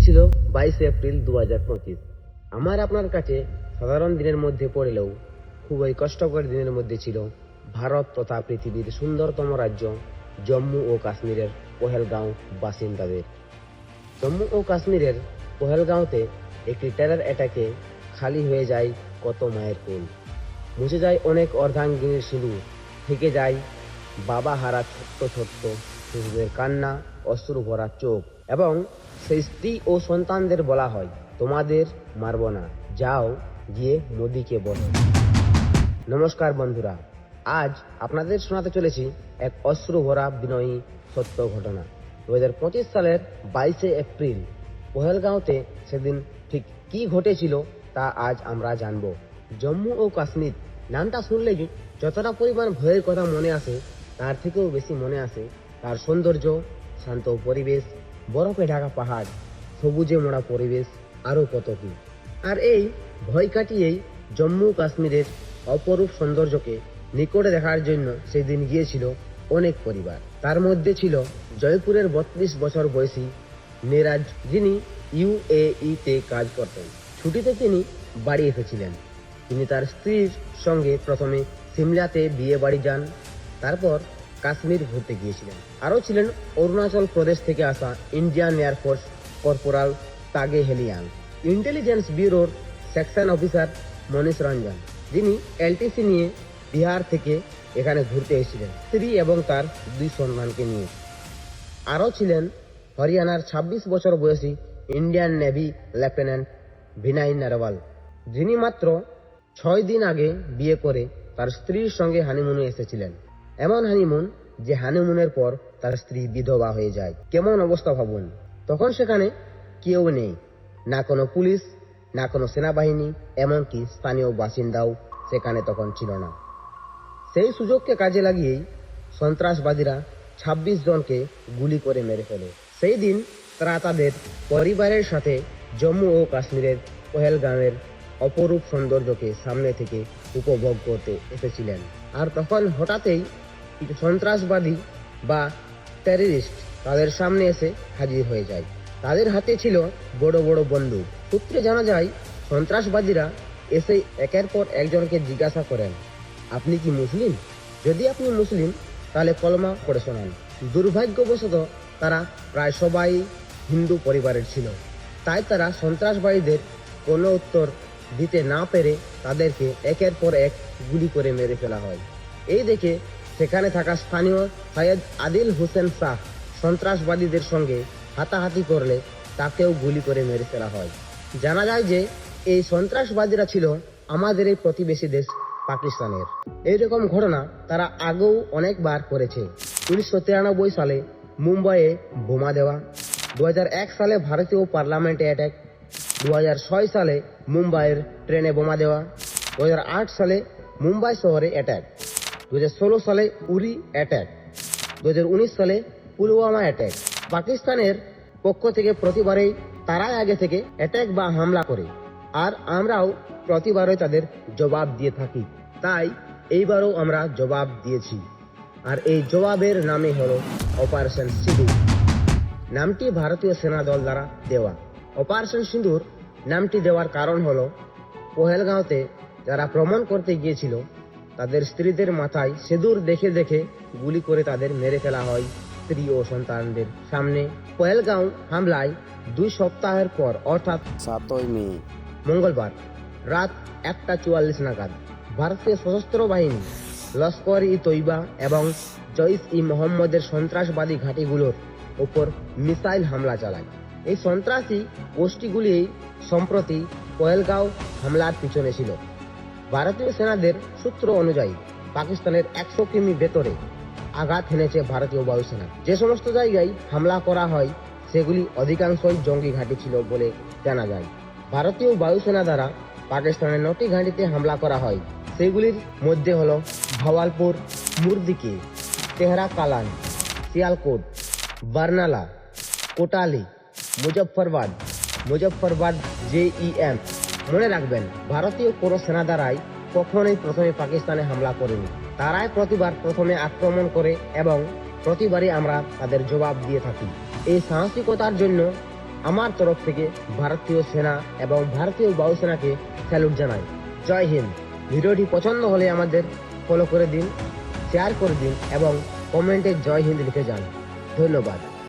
ছিল 22 এপ্রিল 2025। আমার আপনার কাছে সাধারণ দিনের মধ্যে পড়লেও খুবই কষ্টকর দিনের মধ্যে ছিল ভারত তথা পৃথিবীর সুন্দরতম রাজ্য জম্মু ও কাশ্মীরের পহেলগাঁও বাসিন্দাদের। জম্মু ও কাশ্মীরের পহেলগাঁওতে একটি টেরর অ্যাটাকে খালি হয়ে যায় কত মায়ের কোল, মুছে যায় অনেক অর্ধাঙ্গিনীর সিঁদুর, থেকে যায় বাবা হারা ছোট্ট ছোট্ট শিশুদের কান্না, অশ্রু ভরা চোখ, এবং সেই স্ত্রী ও সন্তানদের বলা হয়, তোমাদের মারব না, যাও গিয়ে মোদিকে বলো। নমস্কার বন্ধুরা, আজ আপনাদের শোনাতে চলেছি এক অশ্রু ভরা বিনয়ী সত্য ঘটনা। 2025 সালের 22 এপ্রিল পহেলগাঁওতে সেদিন ঠিক কি ঘটেছিল তা আজ আমরা জানব। জম্মু ও কাশ্মীর নামটা শুনলেই যতটা পরিমাণ ভয়ের কথা মনে আসে, তার থেকেও বেশি মনে আসে তার সৌন্দর্য, শান্ত পরিবেশ, বরফে ঢাকা পাহাড়, সবুজে মোড়া পরিবেশ, আরও কত কি। আর এই ভয় কাটিয়েই জম্মু কাশ্মীরের অপরূপ সৌন্দর্যকে নিকটে দেখার জন্য সেদিন গিয়েছিল অনেক পরিবার। তার মধ্যে ছিল জয়পুরের 32 বছর বয়সী নেরাজ, যিনি UAE-তে কাজ করতেন। ছুটিতে তিনি বাড়ি এসেছিলেন। তিনি তার স্ত্রীর সঙ্গে প্রথমে সিমলাতে বিয়ে বাড়ি যান, তারপর কাশ্মীর ঘুরতে গিয়েছিলেন। আরও ছিলেন অরুণাচল প্রদেশ থেকে আসা ইন্ডিয়ান এয়ারফোর্স কর্পোরাল তাগে হেলিয়াং, ইন্টেলিজেন্স ব্যুরোর সেকশন অফিসার মনীষ রঞ্জন, যিনি LTC নিয়ে বিহার থেকে এখানে ঘুরতে এসেছিলেন স্ত্রী এবং তার 2 সন্তানকে নিয়ে। আরও ছিলেন হরিয়ানার 26 বছর বয়সী ইন্ডিয়ান নেভি লেফটেন্যান্ট ভিনাই নারওয়াল, যিনি মাত্র 6 দিন আগে বিয়ে করে তার স্ত্রীর সঙ্গে হানিমুনে এসেছিলেন। এমন হানিমুন যে হানিমুনের পর তার স্ত্রী বিধবা হয়ে যায়। কেমন অবস্থা ভাবুন। তখন সেখানে কেউ নেই, না কোনো পুলিশ, না কোনো সেনাবাহিনী, এমনকি স্থানীয় বাসিন্দাও সেখানে তখন ছিল না। সেই সুযোগকে কাজে লাগিয়েই সন্ত্রাসবাদীরা 26 জনকে গুলি করে মেরে ফেলে। সেই দিন তারা তাদের পরিবারের সাথে জম্মু ও কাশ্মীরের পহেলগাঁওয়ের অপরূপ সৌন্দর্যকে সামনে থেকে উপভোগ করতে এসেছিলেন। আর তখন হঠাৎই কিছু সন্ত্রাসবাদী বা টেররিস্ট তাদের সামনে এসে হাজির হয়ে যায়। তাদের হাতে ছিল বড় বড় বন্দুক। সূত্রে জানা যায়, সন্ত্রাসবাদীরা এসে একের পর একজনকে জিজ্ঞাসা করেন, আপনি কি মুসলিম? যদি আপনি মুসলিম, তাহলে কলমা পড়ে শোনান। দুর্ভাগ্যবশত তারা প্রায় সবাই হিন্দু পরিবারের ছিল, তাই তারা সন্ত্রাসবাদীদের কোনো উত্তর দিতে না পেরে তাদেরকে একের পর এক গুলি করে মেরে ফেলা হয়। এই দেখে সেখানে থাকা স্থানীয় সৈয়দ আদিল হোসেন শাহ সন্ত্রাসবাদীদের সঙ্গে হাতাহাতি করলে তাকেও গুলি করে মেরে ফেলা হয়। জানা যায় যে এই সন্ত্রাসবাদীরা ছিল আমাদের এই প্রতিবেশী দেশ পাকিস্তানের। এইরকম ঘটনা তারা আগেও অনেকবার করেছে। 1993 সালে মুম্বাইয়ে বোমা দেওয়া, 2001 সালে ভারতীয় পার্লামেন্টে অ্যাটাক, 2006 সালে মুম্বাইয়ের ট্রেনে বোমা দেওয়া, 2008 সালে মুম্বাই শহরে অ্যাটাক, 2016 সালে উরি অ্যাটাক, 2019 সালে পুলওয়ামা অ্যাটাক। পাকিস্তানের পক্ষ থেকে প্রতিবারেই তারাই আগে থেকে অ্যাটাক বা হামলা করে, আর আমরাও প্রতিবারই তাদের জবাব দিয়ে থাকি। তাই এইবারও আমরা জবাব দিয়েছি, আর এই জবাবের নামে হলো অপারেশন সিঁদুর। নামটি ভারতীয় সেনা দল দ্বারা দেওয়া। অপারেশন সিঁদুর নামটি দেওয়ার কারণ হলো, পহেলগাঁওতে যারা ভ্রমণ করতে গিয়েছিল তাদের স্ত্রীদের মাথায় সিঁদুর দেখে দেখে গুলি করে তাদের মেরে ফেলা হয় স্ত্রী ও সন্তানদের সামনে। পহেলগাঁও হামলায় 2 সপ্তাহের পর, অর্থাৎ 7 মে মঙ্গলবার রাত 1:44 নাগাদ ভারতীয় সশস্ত্র বাহিনী লস্কর-ই-তৈবা এবং জইশ-ই-মোহাম্মদের সন্ত্রাসবাদী ঘাঁটিগুলোর উপর মিসাইল হামলা চালায়। এই সন্ত্রাসী গোষ্ঠীগুলি সম্প্রতি পহেলগাঁও হামলার পিছনে ছিল। ভারতীয় সেনাদের সূত্র অনুযায়ী পাকিস্তানের 100 কিমি ভেতরে আঘাত হেনেছে ভারতীয় বায়ুসেনা। যে সমস্ত জায়গায় হামলা করা হয় সেগুলি অধিকাংশই জঙ্গি ঘাঁটি ছিল বলে জানা যায়। ভারতীয় বায়ুসেনা দ্বারা পাকিস্তানের 9টি ঘাঁটিতে হামলা করা হয়। সেগুলির মধ্যে হল ভাওয়ালপুর, মুর্দিকে, তেহরা কালান, সিয়ালকোট, বার্নালা, কোটালি, মুজফ্ফরবাদ JEM। মনে রাখবেন, ভারতীয় কোনো সেনা দ্বারাই কখনোই প্রথমে পাকিস্তানে হামলা করেনি। তারাই প্রতিবার প্রথমে আক্রমণ করে এবং প্রতিবারই আমরা তাদের জবাব দিয়ে থাকি। এই সাহসিকতার জন্য আমার তরফ থেকে ভারতীয় সেনা এবং ভারতীয় বায়ুসেনাকে স্যালুট জানাই। জয় হিন্দ। ভিডিওটি পছন্দ হলে আমাদের ফলো করে দিন, শেয়ার করে দিন এবং কমেন্টে জয় হিন্দ লিখে যান। ধন্যবাদ।